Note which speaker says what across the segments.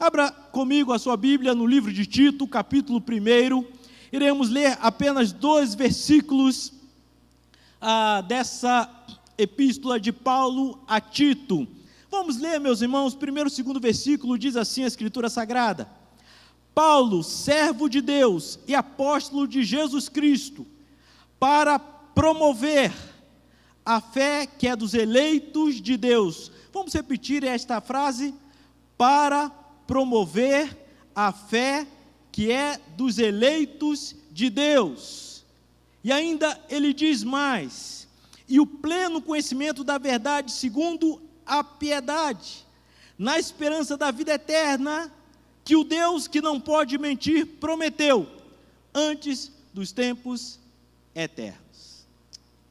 Speaker 1: Abra comigo a sua Bíblia no livro de Tito, capítulo 1. Iremos ler apenas 2 versículos dessa epístola de Paulo a Tito. Vamos ler, meus irmãos. Primeiro e segundo versículo diz assim a Escritura Sagrada: Paulo, servo de Deus e apóstolo de Jesus Cristo, para promover a fé que é dos eleitos de Deus. Vamos repetir esta frase: para promover a fé que é dos eleitos de Deus. E ainda ele diz mais: e o pleno conhecimento da verdade segundo a piedade, na esperança da vida eterna, que o Deus que não pode mentir prometeu antes dos tempos eternos.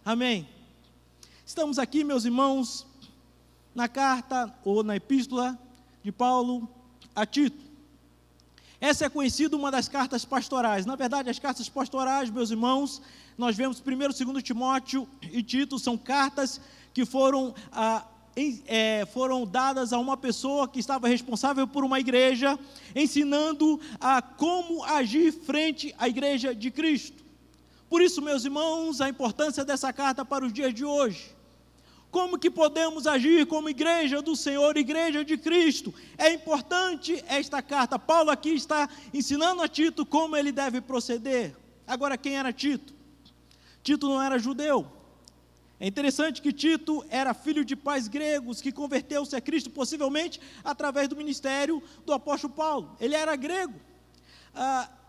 Speaker 1: Amém. Estamos aqui, meus irmãos, na carta ou na epístola de Paulo a Tito. Essa é conhecida uma das cartas pastorais. Na verdade, as cartas pastorais, meus irmãos, nós vemos 1º, 2º Timóteo e Tito, são cartas que foram dadas a uma pessoa que estava responsável por uma igreja, ensinando a como agir frente à igreja de Cristo. Por isso, meus irmãos, a importância dessa carta para os dias de hoje. Como que podemos agir como igreja do Senhor, igreja de Cristo? É importante esta carta. Paulo aqui está ensinando a Tito como ele deve proceder. Agora, quem era Tito? Tito não era judeu. É interessante que Tito era filho de pais gregos, que converteu-se a Cristo possivelmente através do ministério do apóstolo Paulo. Ele era grego.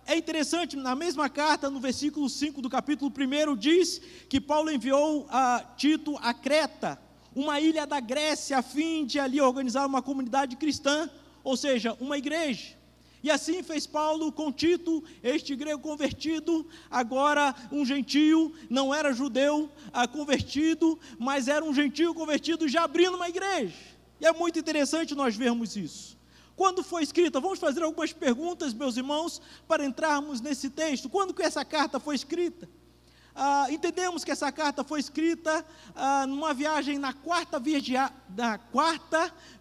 Speaker 1: É interessante, na mesma carta, no versículo 5 do capítulo 1, diz que Paulo enviou a Tito a Creta, uma ilha da Grécia, a fim de ali organizar uma comunidade cristã, ou seja, uma igreja. E assim fez Paulo com Tito, este grego convertido, agora um gentio, não era judeu convertido, mas era um gentio convertido já abrindo uma igreja. E é muito interessante nós vermos isso. Quando foi escrita? Vamos fazer algumas perguntas, meus irmãos, para entrarmos nesse texto. Quando que essa carta foi escrita? Entendemos que essa carta foi escrita numa viagem, na quarta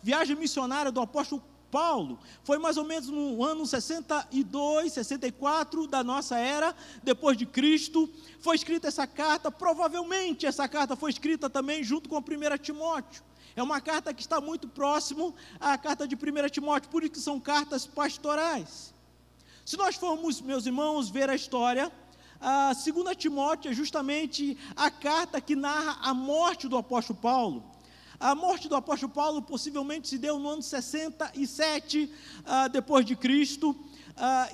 Speaker 1: viagem missionária do apóstolo Paulo. Foi mais ou menos no ano 62, 64 da nossa era, depois de Cristo. Foi escrita essa carta. Provavelmente essa carta foi escrita também junto com a 1 Timóteo. É uma carta que está muito próximo à carta de 1 Timóteo, por isso que são cartas pastorais. Se nós formos, meus irmãos, ver a história, a 2 Timóteo é justamente a carta que narra a morte do apóstolo Paulo. A morte do apóstolo Paulo possivelmente se deu no ano 67 depois de Cristo,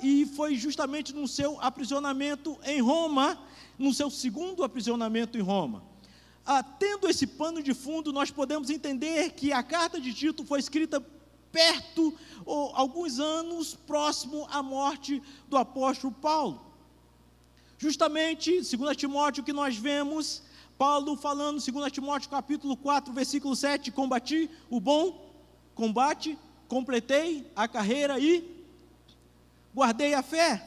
Speaker 1: e foi justamente no seu aprisionamento em Roma, no seu segundo aprisionamento em Roma. Tendo esse pano de fundo, nós podemos entender que a carta de Tito foi escrita perto, ou alguns anos próximo à morte do apóstolo Paulo. Justamente, 2 Timóteo, que nós vemos Paulo falando, 2 Timóteo capítulo 4, versículo 7, combati o bom combate, completei a carreira e guardei a fé.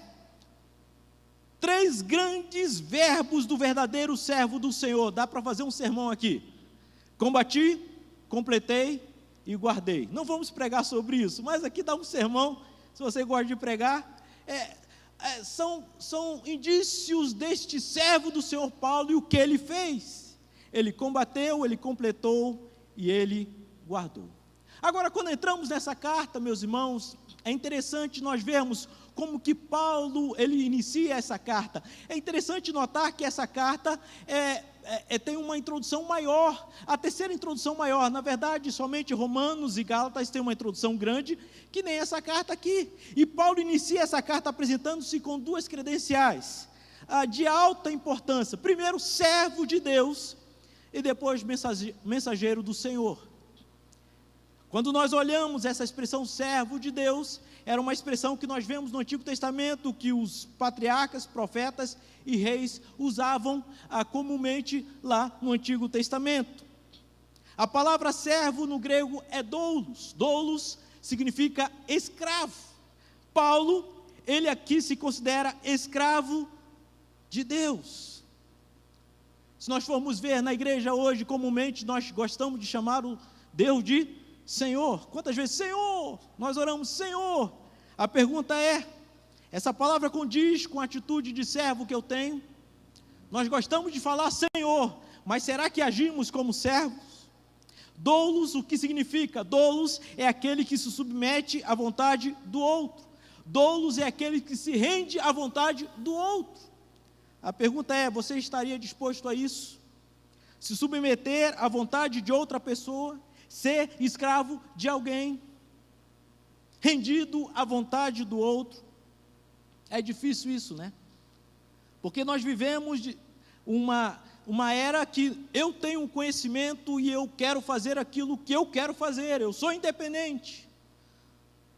Speaker 1: 3 grandes verbos do verdadeiro servo do Senhor. Dá para fazer um sermão aqui. Combati, completei e guardei. Não vamos pregar sobre isso, mas aqui dá um sermão, se você gosta de pregar. São indícios deste servo do Senhor Paulo e o que ele fez. Ele combateu, ele completou e ele guardou. Agora, quando entramos nessa carta, meus irmãos, é interessante nós vermos como que Paulo, ele inicia essa carta. É interessante notar que essa carta tem uma introdução maior, a terceira introdução maior. Na verdade, somente Romanos e Gálatas têm uma introdução grande, que nem essa carta aqui. E Paulo inicia essa carta apresentando-se com 2 credenciais de alta importância. Primeiro, servo de Deus, e depois mensageiro do Senhor. Quando nós olhamos essa expressão servo de Deus, era uma expressão que nós vemos no Antigo Testamento, que os patriarcas, profetas e reis usavam comumente lá no Antigo Testamento. A palavra servo no grego é doulos. Doulos significa escravo. Paulo, ele aqui se considera escravo de Deus. Se nós formos ver na igreja hoje, comumente nós gostamos de chamar o Deus de Senhor. Quantas vezes, Senhor, nós oramos, Senhor? A pergunta é, essa palavra condiz com a atitude de servo que eu tenho? Nós gostamos de falar Senhor, mas será que agimos como servos? Doulos, o que significa? Doulos é aquele que se submete à vontade do outro. Doulos é aquele que se rende à vontade do outro. A pergunta é, você estaria disposto a isso? Se submeter à vontade de outra pessoa, ser escravo de alguém, rendido à vontade do outro? É difícil isso, né? Porque nós vivemos uma era que eu tenho conhecimento e eu quero fazer aquilo que eu quero fazer, eu sou independente.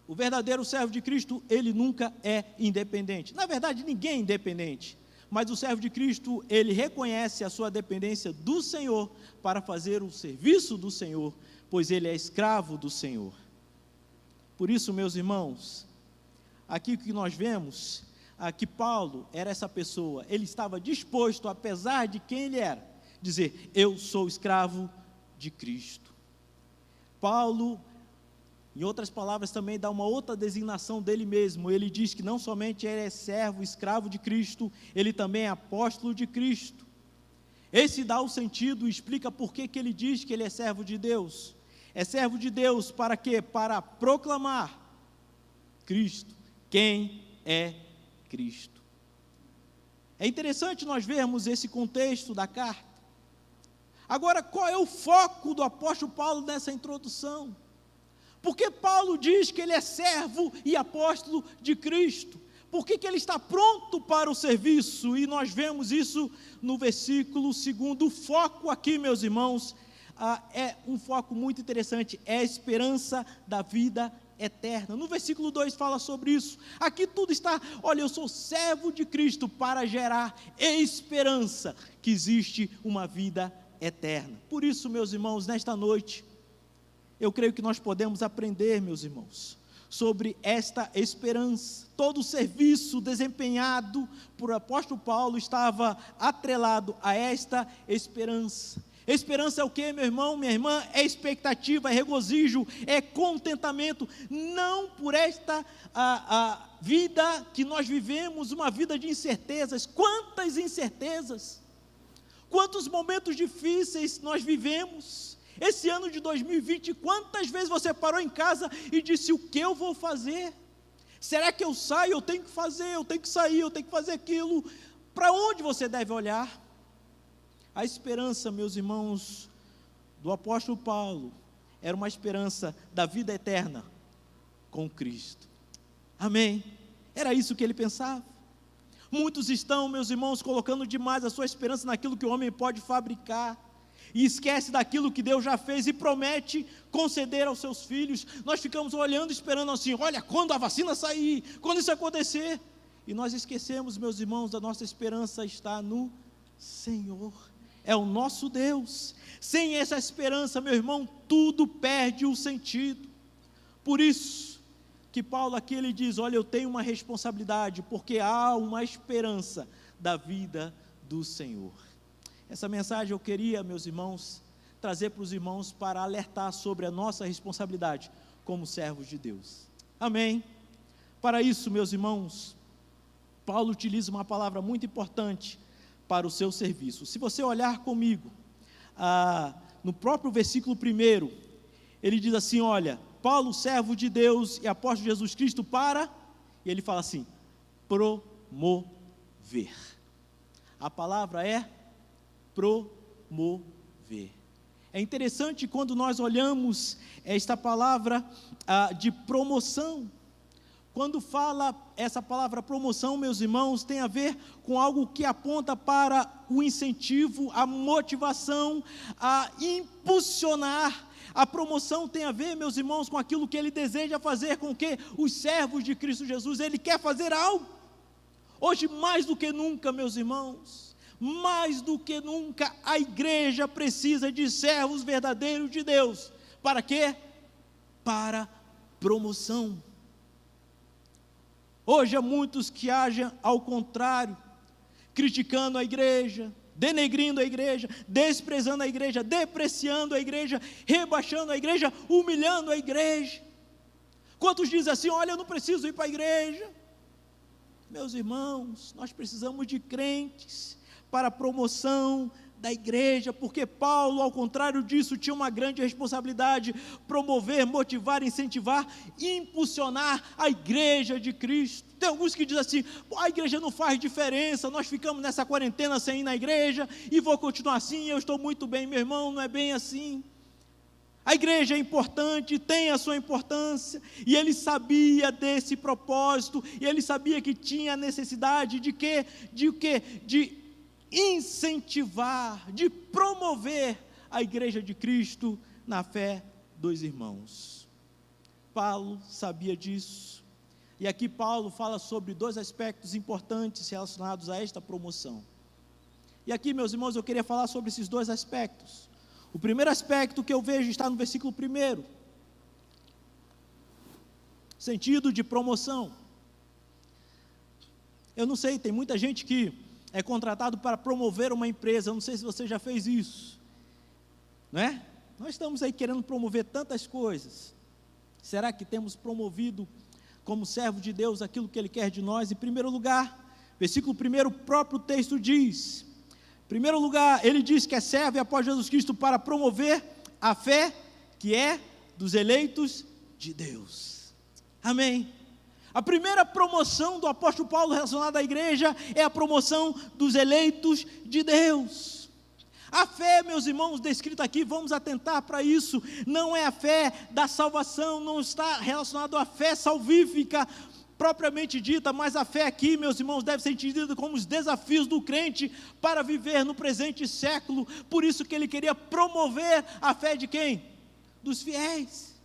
Speaker 1: O verdadeiro servo de Cristo, ele nunca é independente. Na verdade, ninguém é independente. Mas o servo de Cristo, ele reconhece a sua dependência do Senhor para fazer o serviço do Senhor, pois ele é escravo do Senhor. Por isso, meus irmãos, aqui o que nós vemos, que Paulo era essa pessoa, ele estava disposto, apesar de quem ele era, dizer, eu sou escravo de Cristo. Paulo, em outras palavras, também dá uma outra designação dele mesmo. Ele diz que não somente ele é servo, escravo de Cristo, ele também é apóstolo de Cristo. Esse dá o sentido, explica por que ele diz que ele é servo de Deus. É servo de Deus para quê? Para proclamar Cristo. Quem é Cristo? É interessante nós vermos esse contexto da carta. Agora, qual é o foco do apóstolo Paulo nessa introdução? Porque Paulo diz que ele é servo e apóstolo de Cristo? Por que ele está pronto para o serviço? E nós vemos isso no versículo 2. O foco aqui, meus irmãos, é um foco muito interessante, é a esperança da vida eterna. No versículo 2 fala sobre isso. Aqui tudo está, olha, eu sou servo de Cristo para gerar esperança que existe uma vida eterna. Por isso, meus irmãos, nesta noite, eu creio que nós podemos aprender, meus irmãos, sobre esta esperança. Todo o serviço desempenhado por apóstolo Paulo estava atrelado a esta esperança. Esperança é o que, meu irmão, minha irmã? É expectativa, é regozijo, é contentamento, não por esta a vida que nós vivemos, uma vida de incertezas. Quantas incertezas, quantos momentos difíceis nós vivemos. Esse ano de 2020, quantas vezes você parou em casa e disse, o que eu vou fazer? Será que eu saio? Eu tenho que fazer, eu tenho que sair, eu tenho que fazer aquilo. Para onde você deve olhar? A esperança, meus irmãos, do apóstolo Paulo, era uma esperança da vida eterna com Cristo. Amém? Era isso que ele pensava. Muitos estão, meus irmãos, colocando demais a sua esperança naquilo que o homem pode fabricar, e esquece daquilo que Deus já fez e promete conceder aos seus filhos. Nós ficamos olhando, esperando assim, olha, quando a vacina sair, quando isso acontecer, e nós esquecemos, meus irmãos, a nossa esperança está no Senhor, é o nosso Deus. Sem essa esperança, meu irmão, tudo perde o sentido. Por isso que Paulo aqui ele diz, olha, eu tenho uma responsabilidade, porque há uma esperança da vida do Senhor. Essa mensagem eu queria, meus irmãos, trazer para os irmãos para alertar sobre a nossa responsabilidade como servos de Deus. Amém? Para isso, meus irmãos, Paulo utiliza uma palavra muito importante para o seu serviço. Se você olhar comigo, no próprio versículo 1, ele diz assim, olha, Paulo, servo de Deus e apóstolo de Jesus Cristo para, e ele fala assim, promover. A palavra é promover. É interessante quando nós olhamos esta palavra de promoção. Quando fala essa palavra promoção, meus irmãos, tem a ver com algo que aponta para o incentivo, a motivação, a impulsionar. A promoção tem a ver, meus irmãos, com aquilo que ele deseja fazer com que os servos de Cristo Jesus, ele quer fazer algo. Hoje, mais do que nunca, meus irmãos, mais do que nunca, a igreja precisa de servos verdadeiros de Deus. Para quê? Para promoção. Hoje há muitos que agem ao contrário, criticando a igreja, denegrindo a igreja, desprezando a igreja, depreciando a igreja, rebaixando a igreja, humilhando a igreja. Quantos dizem assim: olha, eu não preciso ir para a igreja? Meus irmãos, nós precisamos de crentes para a promoção da igreja, porque Paulo, ao contrário disso, tinha uma grande responsabilidade: promover, motivar, incentivar, impulsionar a igreja de Cristo. Tem alguns que dizem assim: a igreja não faz diferença, nós ficamos nessa quarentena sem ir na igreja, e vou continuar assim, eu estou muito bem. Meu irmão, não é bem assim. A igreja é importante, tem a sua importância, e ele sabia desse propósito, e ele sabia que tinha a necessidade de quê? De incentivar, de promover a igreja de Cristo na fé dos irmãos. Paulo sabia disso, e aqui Paulo fala sobre dois aspectos importantes relacionados a esta promoção. E aqui, meus irmãos, eu queria falar sobre esses dois aspectos. O primeiro aspecto que eu vejo está no versículo 1, sentido de promoção. Eu não sei, tem muita gente que é contratado para promover uma empresa. Eu não sei se você já fez isso, não é? Nós estamos aí querendo promover tantas coisas. Será que temos promovido como servo de Deus aquilo que Ele quer de nós? Em primeiro lugar, versículo 1, o próprio texto diz: em primeiro lugar, ele diz que é servo e após Jesus Cristo para promover a fé que é dos eleitos de Deus. Amém. A primeira promoção do apóstolo Paulo relacionada à igreja é a promoção dos eleitos de Deus. A fé, meus irmãos, descrita aqui, vamos atentar para isso, não é a fé da salvação, não está relacionado à fé salvífica propriamente dita, mas a fé aqui, meus irmãos, deve ser entendida como os desafios do crente para viver no presente século. Por isso que ele queria promover a fé de quem? Dos fiéis,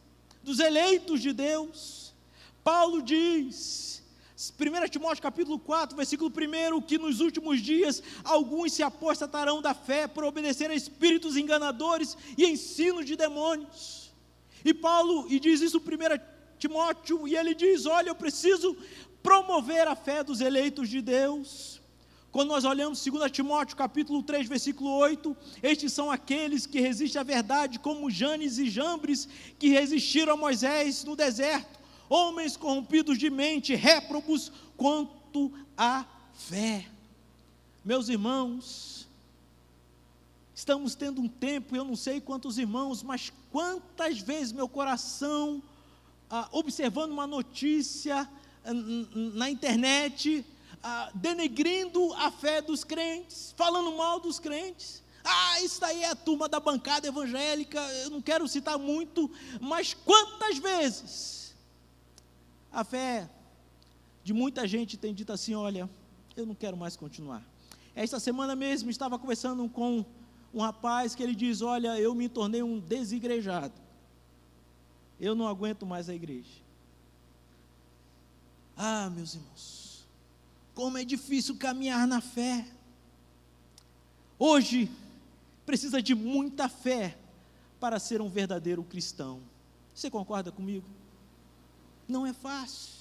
Speaker 1: dos eleitos de Deus. Paulo diz, 1 Timóteo capítulo 4, versículo 1, que nos últimos dias alguns se apostatarão da fé por obedecer a espíritos enganadores e ensino de demônios. E Paulo, e diz isso 1 Timóteo, e ele diz: olha, eu preciso promover a fé dos eleitos de Deus. Quando nós olhamos 2 Timóteo capítulo 3, versículo 8, estes são aqueles que resistem à verdade, como Janes e Jambres, que resistiram a Moisés no deserto, homens corrompidos de mente, réprobos quanto à fé. Meus irmãos, estamos tendo um tempo, eu não sei quantos irmãos, mas quantas vezes meu coração, observando uma notícia na internet, denegrindo a fé dos crentes, falando mal dos crentes. Isso daí é a turma da bancada evangélica, eu não quero citar muito, mas quantas vezes a fé de muita gente tem dito assim: olha, eu não quero mais continuar. Esta semana mesmo estava conversando com um rapaz que ele diz: olha, eu me tornei um desigrejado, eu não aguento mais a igreja. Meus irmãos, como é difícil caminhar na fé. Hoje, precisa de muita fé para ser um verdadeiro cristão. Você concorda comigo? Não é fácil,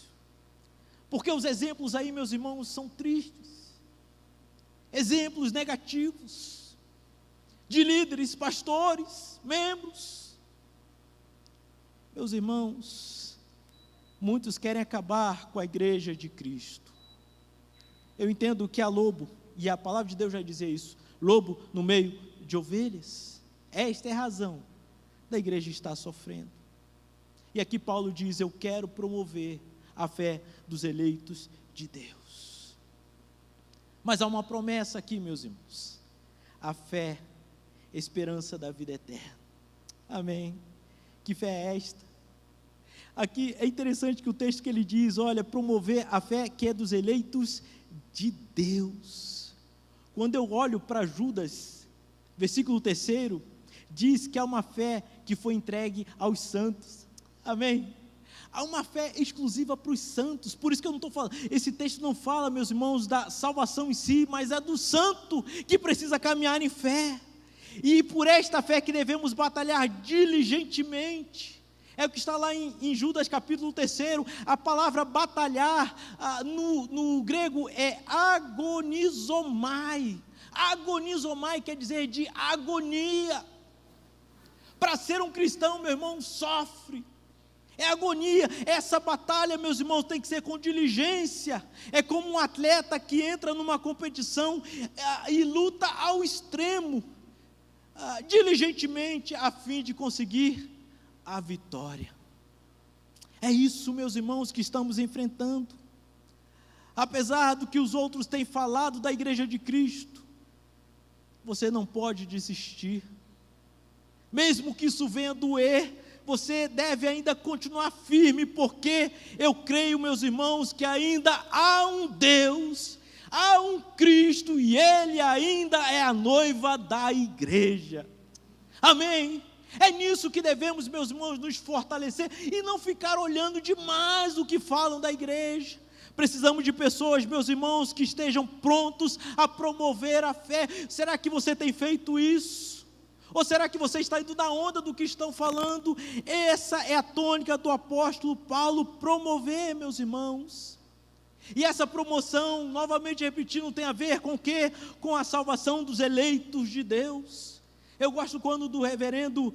Speaker 1: porque os exemplos aí, meus irmãos, são tristes. Exemplos negativos, de líderes, pastores, membros. Meus irmãos, muitos querem acabar com a igreja de Cristo. Eu entendo que há lobo, e a palavra de Deus já dizia isso, lobo no meio de ovelhas. Esta é a razão da igreja estar sofrendo. E aqui Paulo diz: eu quero promover a fé dos eleitos de Deus. Mas há uma promessa aqui, meus irmãos: a fé, esperança da vida eterna. Amém. Que fé é esta? Aqui é interessante que o texto que ele diz: olha, promover a fé que é dos eleitos de Deus. Quando eu olho para Judas, versículo 3, diz que há uma fé que foi entregue aos santos. Amém? Há uma fé exclusiva para os santos. Por isso que eu não estou falando, esse texto não fala, meus irmãos, da salvação em si, mas é do santo que precisa caminhar em fé. E por esta fé que devemos batalhar diligentemente. É o que está lá em Judas capítulo 3, a palavra batalhar, no grego é agonizomai. Agonizomai quer dizer de agonia. Para ser um cristão, meu irmão, sofre. É agonia. Essa batalha, meus irmãos, tem que ser com diligência. É como um atleta que entra numa competição e luta ao extremo, diligentemente, a fim de conseguir a vitória. É isso, meus irmãos, que estamos enfrentando. Apesar do que os outros têm falado da igreja de Cristo, você não pode desistir. Mesmo que isso venha doer, você deve ainda continuar firme, porque eu creio, meus irmãos, que ainda há um Deus, há um Cristo, e Ele ainda é a noiva da igreja. Amém? É nisso que devemos, meus irmãos, nos fortalecer e não ficar olhando demais o que falam da igreja. Precisamos de pessoas, meus irmãos, que estejam prontos a promover a fé. Será que você tem feito isso? Ou será que você está indo na onda do que estão falando? Essa é a tônica do apóstolo Paulo, promover, meus irmãos. E essa promoção, novamente repetindo, tem a ver com o quê? Com a salvação dos eleitos de Deus. Eu gosto quando do reverendo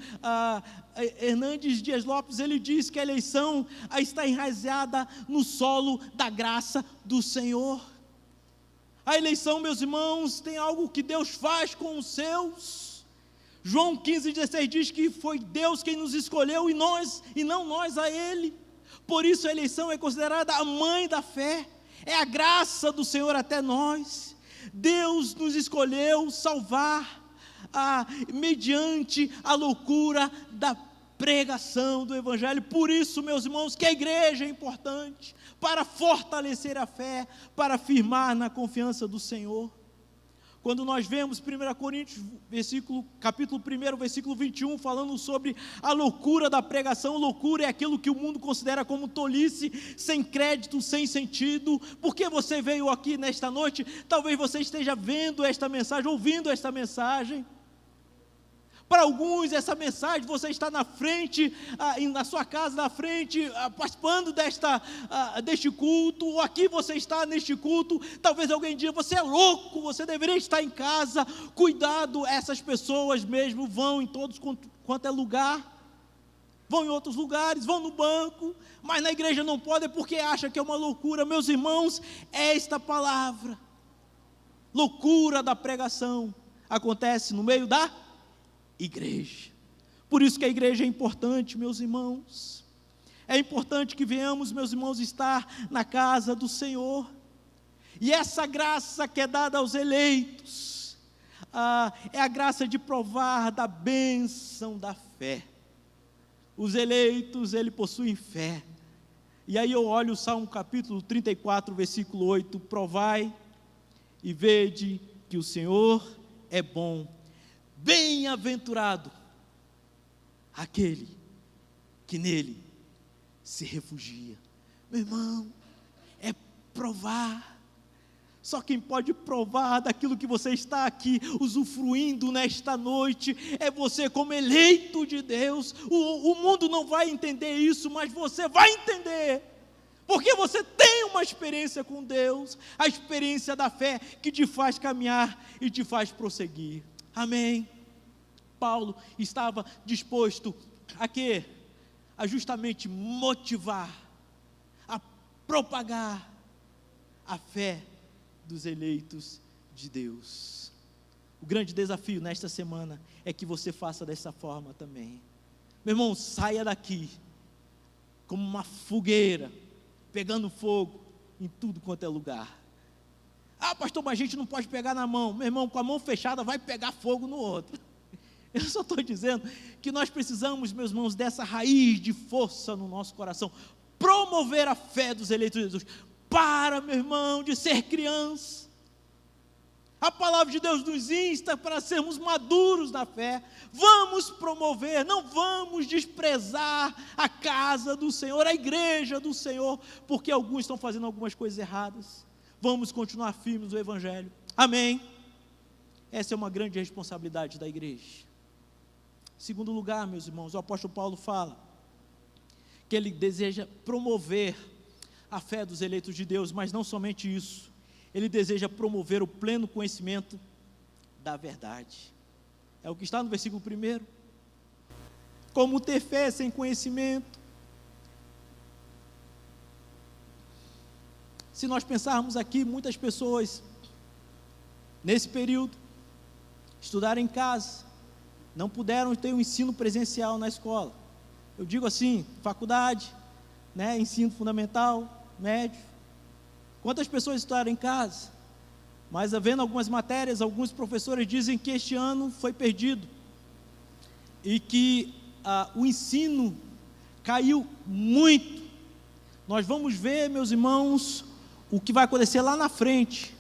Speaker 1: Hernandes Dias Lopes, ele diz que a eleição está enraizada no solo da graça do Senhor. A eleição, meus irmãos, tem algo que Deus faz com os seus. João 15,16 diz que foi Deus quem nos escolheu e não nós a Ele. Por isso a eleição é considerada a mãe da fé. É a graça do Senhor até nós. Deus nos escolheu salvar mediante a loucura da pregação do Evangelho. Por isso, meus irmãos, que a igreja é importante para fortalecer a fé, para firmar na confiança do Senhor. Quando nós vemos 1 Coríntios, capítulo 1, versículo 21, falando sobre a loucura da pregação. Loucura é aquilo que o mundo considera como tolice, sem crédito, sem sentido. Por que você veio aqui nesta noite? Talvez você esteja vendo esta mensagem, ouvindo esta mensagem. Para alguns, essa mensagem, você está na frente, na sua casa, na frente, participando deste culto, ou aqui você está neste culto. Talvez alguém diga, você é louco, você deveria estar em casa. Cuidado, essas pessoas mesmo vão em todos quanto é lugar, vão em outros lugares, vão no banco, mas na igreja não pode, porque acha que é uma loucura. Meus irmãos, esta palavra, loucura da pregação, acontece no meio da igreja. Por isso que a igreja é importante, meus irmãos. É importante que venhamos, meus irmãos, estar na casa do Senhor. E essa graça que é dada aos eleitos, é a graça de provar da bênção da fé. Os eleitos, eles possuem fé. E aí eu olho o Salmo capítulo 34, versículo 8, provai e vede que o Senhor é bom. Bem-aventurado aquele que nele se refugia. Meu irmão, é provar. Só quem pode provar daquilo que você está aqui usufruindo nesta noite é você, como eleito de Deus. O mundo não vai entender isso, mas você vai entender, porque você tem uma experiência com Deus, a experiência da fé que te faz caminhar e te faz prosseguir. Amém? Paulo estava disposto a quê? A justamente motivar, a propagar a fé dos eleitos de Deus. O grande desafio nesta semana é que você faça dessa forma também. Meu irmão, saia daqui como uma fogueira, pegando fogo em tudo quanto é lugar. Pastor, mas a gente não pode pegar na mão. Meu irmão, com a mão fechada vai pegar fogo no outro. Eu só estou dizendo que nós precisamos, meus irmãos, dessa raiz de força no nosso coração, promover a fé dos eleitos de Jesus. Para, meu irmão, de ser criança. A palavra de Deus nos insta para sermos maduros na fé. Vamos promover, não vamos desprezar a casa do Senhor, a igreja do Senhor, porque alguns estão fazendo algumas coisas erradas. Vamos continuar firmes no Evangelho. Amém? Essa é uma grande responsabilidade da igreja. Em segundo lugar, meus irmãos, o apóstolo Paulo fala que ele deseja promover a fé dos eleitos de Deus, mas não somente isso, ele deseja promover o pleno conhecimento da verdade. É o que está no versículo 1. Como ter fé sem conhecimento? Se nós pensarmos aqui, muitas pessoas, nesse período, estudaram em casa, não puderam ter um ensino presencial na escola. Eu digo assim, faculdade, ensino fundamental, médio. Quantas pessoas estudaram em casa? Mas, havendo algumas matérias, alguns professores dizem que este ano foi perdido e que o ensino caiu muito. Nós vamos ver, meus irmãos, o que vai acontecer lá na frente,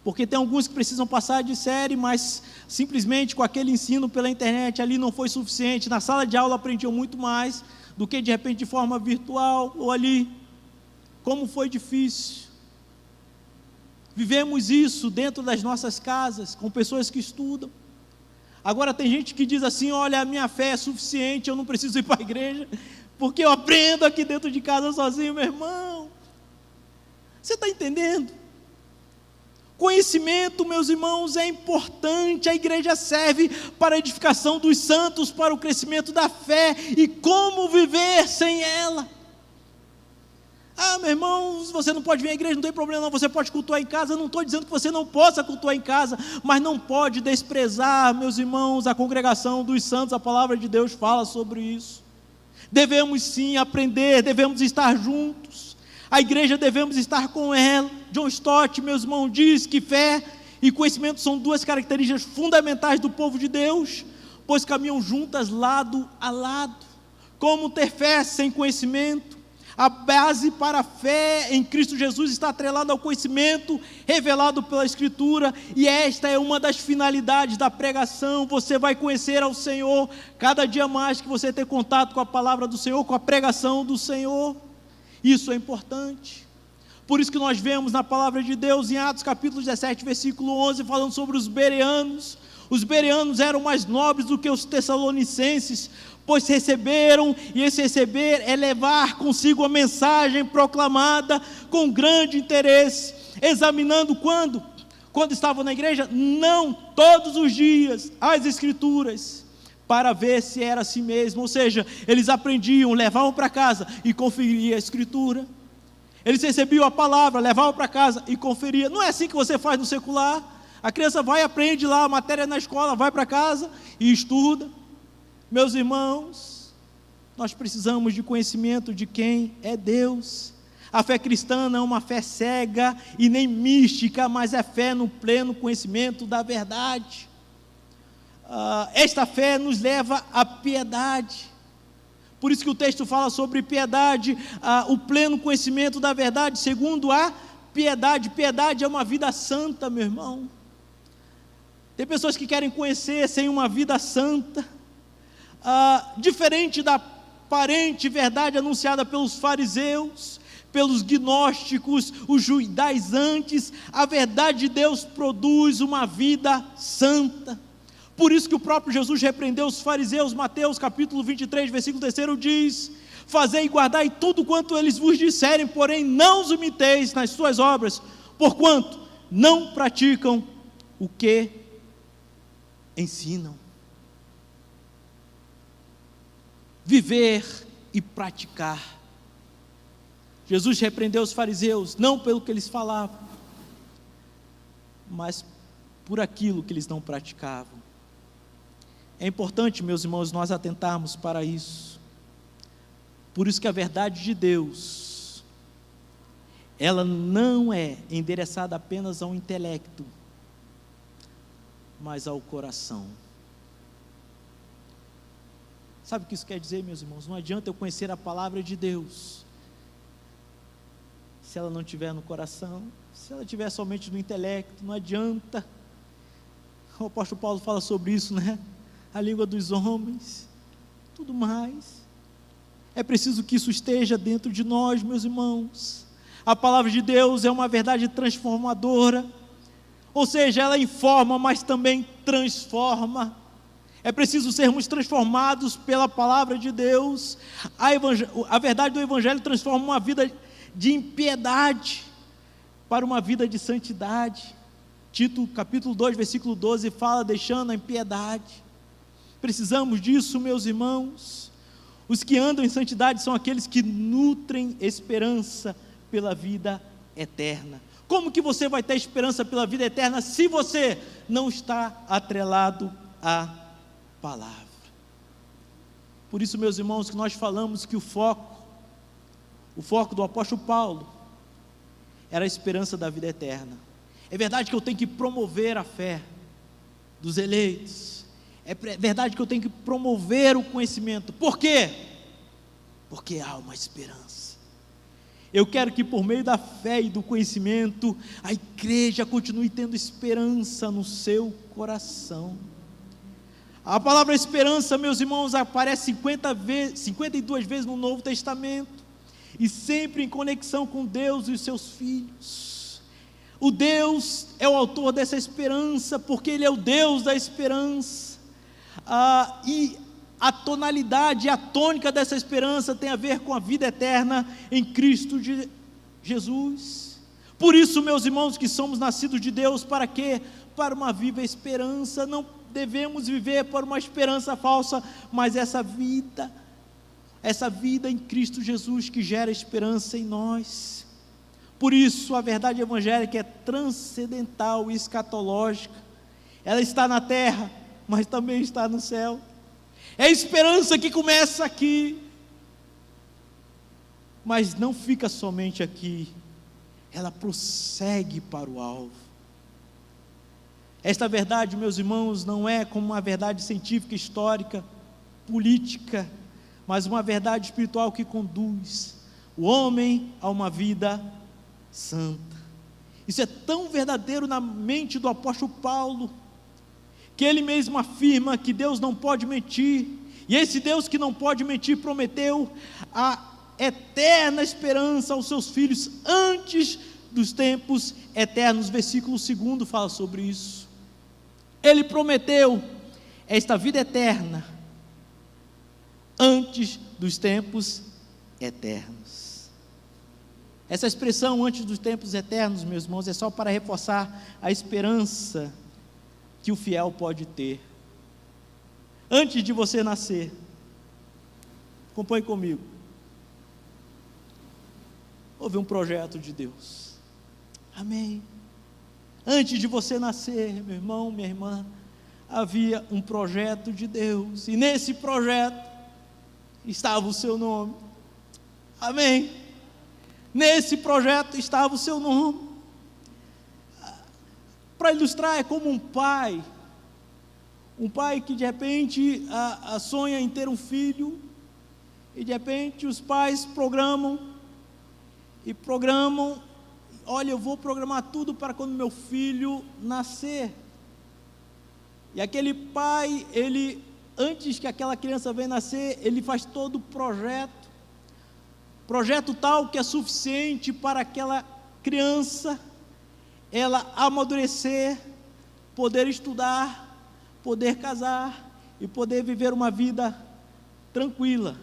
Speaker 1: porque tem alguns que precisam passar de série, mas simplesmente com aquele ensino pela internet ali não foi suficiente. Na sala de aula aprendiam muito mais do que de repente de forma virtual ou ali. Como foi difícil. Vivemos isso dentro das nossas casas, com pessoas que estudam. Agora tem gente que diz assim: olha, a minha fé é suficiente, eu não preciso ir para a igreja, porque eu aprendo aqui dentro de casa sozinho. Meu irmão, você está entendendo? Conhecimento, meus irmãos, é importante. A igreja serve para a edificação dos santos, para o crescimento da fé, e como viver sem ela? Meu irmão, se você não pode vir à igreja, não tem problema não, você pode cultuar em casa. Eu não estou dizendo que você não possa cultuar em casa, mas não pode desprezar, meus irmãos, a congregação dos santos. A palavra de Deus fala sobre isso. Devemos sim aprender, devemos estar juntos. A igreja devemos estar com ela. John Stott, meus irmãos, diz que fé e conhecimento são duas características fundamentais do povo de Deus, pois caminham juntas lado a lado. Como ter fé sem conhecimento? A base para a fé em Cristo Jesus está atrelada ao conhecimento revelado pela Escritura, e esta é uma das finalidades da pregação. Você vai conhecer ao Senhor cada dia mais que você ter contato com a palavra do Senhor, com a pregação do Senhor. Isso é importante. Por isso que nós vemos na palavra de Deus, em Atos capítulo 17, versículo 11, falando sobre os bereanos. Os bereanos eram mais nobres do que os tessalonicenses, pois receberam, e esse receber é levar consigo a mensagem proclamada com grande interesse, examinando quando estavam na igreja, não todos os dias, as Escrituras, para ver se era assim mesmo. Ou seja, eles aprendiam, levavam para casa e conferiam a Escritura. Eles recebiam a palavra, levavam para casa e conferiam. Não é assim que você faz no secular. A criança vai e aprende lá a matéria na escola, vai para casa e estuda. Meus irmãos, nós precisamos de conhecimento de quem é Deus. A fé cristã não é uma fé cega e nem mística, mas é fé no pleno conhecimento da verdade. Esta fé nos leva à piedade. Por isso que o texto fala sobre piedade, o pleno conhecimento da verdade, segundo a piedade. Piedade é uma vida santa, meu irmão. Tem pessoas que querem conhecer sem uma vida santa. Diferente da aparente verdade anunciada pelos fariseus, pelos gnósticos, os judaizantes, a verdade de Deus produz uma vida santa. Por isso que o próprio Jesus repreendeu os fariseus. Mateus capítulo 23, versículo 3 diz: fazei e guardai tudo quanto eles vos disserem, porém não os imiteis nas suas obras, porquanto não praticam o que ensinam. Viver e praticar. Jesus repreendeu os fariseus, não pelo que eles falavam, mas por aquilo que eles não praticavam. É importante, meus irmãos, nós atentarmos para isso. Por isso que a verdade de Deus, ela não é endereçada apenas ao intelecto, mas ao coração. Sabe o que isso quer dizer, meus irmãos? Não adianta eu conhecer a palavra de Deus se ela não estiver no coração, se ela estiver somente no intelecto. Não adianta. O apóstolo Paulo fala sobre isso, a língua dos homens, tudo mais. É preciso que isso esteja dentro de nós, meus irmãos. A palavra de Deus é uma verdade transformadora, ou seja, ela informa, mas também transforma. É preciso sermos transformados pela palavra de Deus. A verdade do Evangelho transforma uma vida de impiedade para uma vida de santidade. Tito capítulo 2, versículo 12 fala: deixando a impiedade. Precisamos disso, meus irmãos. Os que andam em santidade são aqueles que nutrem esperança pela vida eterna. Como que você vai ter esperança pela vida eterna se você não está atrelado à palavra? Por isso, meus irmãos, que nós falamos que o foco do apóstolo Paulo era a esperança da vida eterna. É verdade que eu tenho que promover a fé dos eleitos. É verdade que eu tenho que promover o conhecimento. Por quê? Porque há uma esperança. Eu quero que por meio da fé e do conhecimento, a igreja continue tendo esperança no seu coração. A palavra esperança, meus irmãos, aparece 52 vezes no Novo Testamento, e sempre em conexão com Deus e os seus filhos. O Deus é o autor dessa esperança, porque Ele é o Deus da esperança. E a tonalidade, a tônica dessa esperança tem a ver com a vida eterna em Cristo Jesus. Por isso, meus irmãos, que somos nascidos de Deus, para quê? Para uma viva esperança. Não devemos viver por uma esperança falsa, mas essa vida em Cristo Jesus que gera esperança em nós. Por isso, a verdade evangélica é transcendental e escatológica. Ela está na terra, mas também está no céu. É a esperança que começa aqui, mas não fica somente aqui, ela prossegue para o alvo. Esta verdade, meus irmãos, não é como uma verdade científica, histórica, política, mas uma verdade espiritual que conduz o homem a uma vida santa. Isso é tão verdadeiro na mente do apóstolo Paulo, que ele mesmo afirma que Deus não pode mentir, e esse Deus que não pode mentir prometeu a eterna esperança aos seus filhos antes dos tempos eternos. Versículo 2 fala sobre isso. Ele prometeu esta vida eterna antes dos tempos eternos. Essa expressão antes dos tempos eternos, meus irmãos, é só para reforçar a esperança que o fiel pode ter. Antes de você nascer, acompanhe comigo, houve um projeto de Deus. Amém. Antes de você nascer, meu irmão, minha irmã, havia um projeto de Deus, e nesse projeto estava o seu nome. Amém. Nesse projeto estava o seu nome. Para ilustrar, é como um pai que de repente sonha em ter um filho, e de repente os pais programam, olha, eu vou programar tudo para quando meu filho nascer. E aquele pai, antes que aquela criança venha nascer, ele faz todo o projeto tal que é suficiente para aquela criança, ela amadurecer, poder estudar, poder casar e poder viver uma vida tranquila,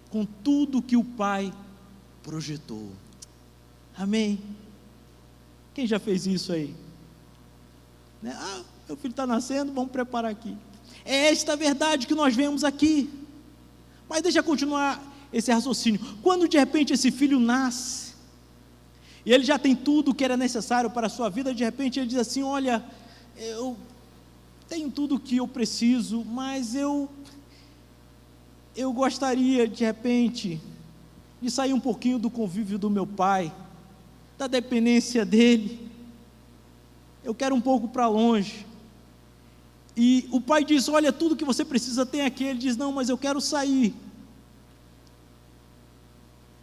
Speaker 1: com tudo que o pai projetou. Amém? Quem já fez isso aí? Meu filho está nascendo, vamos preparar aqui. É esta a verdade que nós vemos aqui. Mas deixa eu continuar esse raciocínio. Quando de repente esse filho nasce, e ele já tem tudo o que era necessário para a sua vida, de repente ele diz assim: olha, eu tenho tudo o que eu preciso, mas eu gostaria de repente de sair um pouquinho do convívio do meu pai, da dependência dele, eu quero um pouco para longe. E o pai diz: olha, tudo que você precisa tem aqui. Ele diz: não, mas eu quero sair.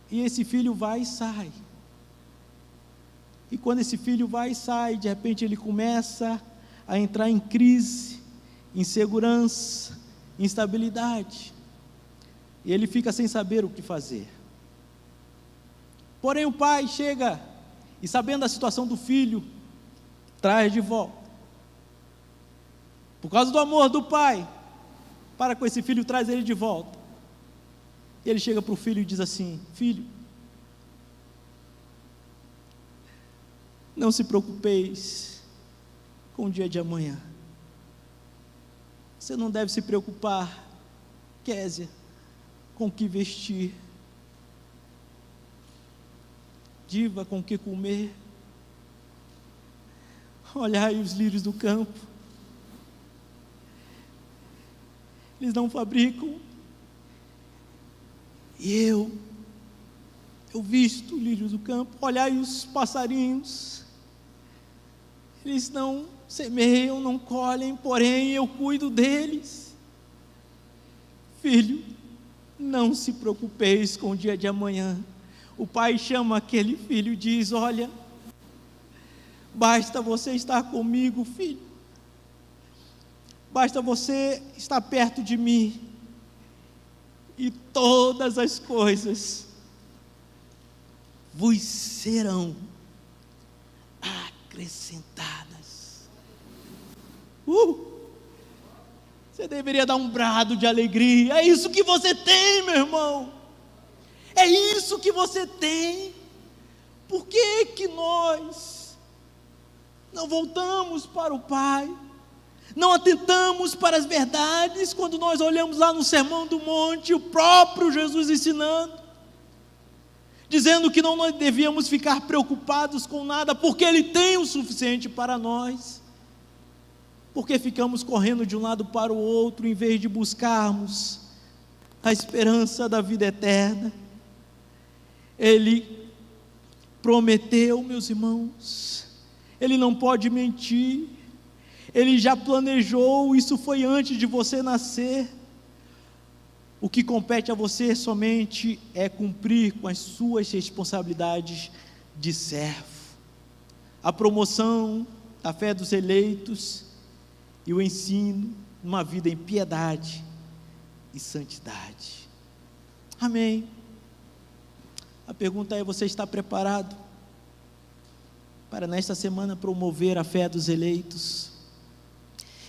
Speaker 1: E esse filho vai e sai. E quando esse filho vai e sai, de repente ele começa a entrar em crise, insegurança, instabilidade, e ele fica sem saber o que fazer. Porém o pai chega e, sabendo da situação do filho, traz de volta. Por causa do amor do pai para com esse filho, traz ele de volta. E ele chega para o filho e diz assim: filho, não se preocupeis, com o dia de amanhã. Você não deve se preocupar, Késia, com o que vestir, Diva, com o que comer. Olhai os lírios do campo, eles não fabricam, e eu visto lírios do campo. Olhai os passarinhos, eles não semeiam, não colhem, porém eu cuido deles. Filho, não se preocupeis com o dia de amanhã. O pai chama aquele filho e diz: olha, basta você estar comigo, filho, basta você estar perto de mim, e todas as coisas vos serão acrescentadas. Você deveria dar um brado de alegria. É isso que você tem, meu irmão, é isso que você tem. Por que que nós não voltamos para o Pai, não atentamos para as verdades, quando nós olhamos lá no Sermão do Monte, o próprio Jesus ensinando, dizendo que não nós devíamos ficar preocupados com nada, porque Ele tem o suficiente para nós? Porque ficamos correndo de um lado para o outro, em vez de buscarmos a esperança da vida eterna? Ele prometeu, meus irmãos, Ele não pode mentir, Ele já planejou, isso foi antes de você nascer. O que compete a você somente é cumprir com as suas responsabilidades de servo. A promoção da fé dos eleitos e o ensino, uma vida em piedade e santidade. Amém. A pergunta é: você está preparado para nesta semana promover a fé dos eleitos?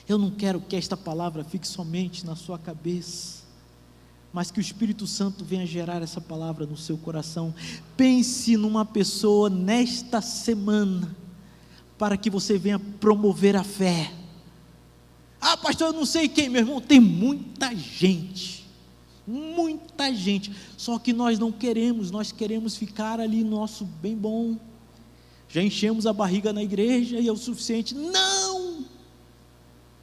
Speaker 1: Eu não quero que esta palavra fique somente na sua cabeça, mas que o Espírito Santo venha gerar essa palavra no seu coração. Pense numa pessoa nesta semana, para que você venha promover a fé. Ah, pastor, eu não sei quem. Meu irmão, tem muita gente, só que nós não queremos, nós queremos ficar ali nosso bem bom, já enchemos a barriga na igreja e é o suficiente. Não!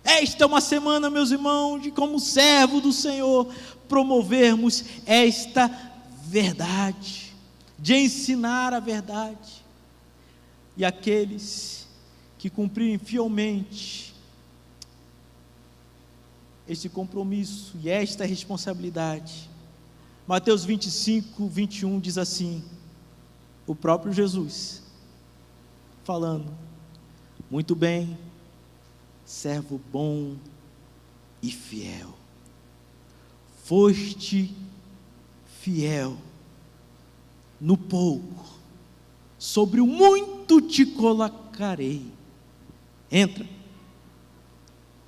Speaker 1: Esta é uma semana, meus irmãos, de como servo do Senhor, promovermos esta verdade, de ensinar a verdade, e aqueles que cumprirem fielmente esse compromisso e esta responsabilidade. Mateus 25, 21 diz assim, o próprio Jesus falando: muito bem, servo bom e fiel, foste fiel no pouco, sobre o muito te colocarei, entra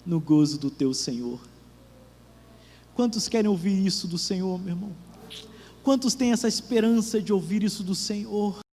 Speaker 1: no gozo do teu Senhor. Quantos querem ouvir isso do Senhor, meu irmão? Quantos têm essa esperança de ouvir isso do Senhor?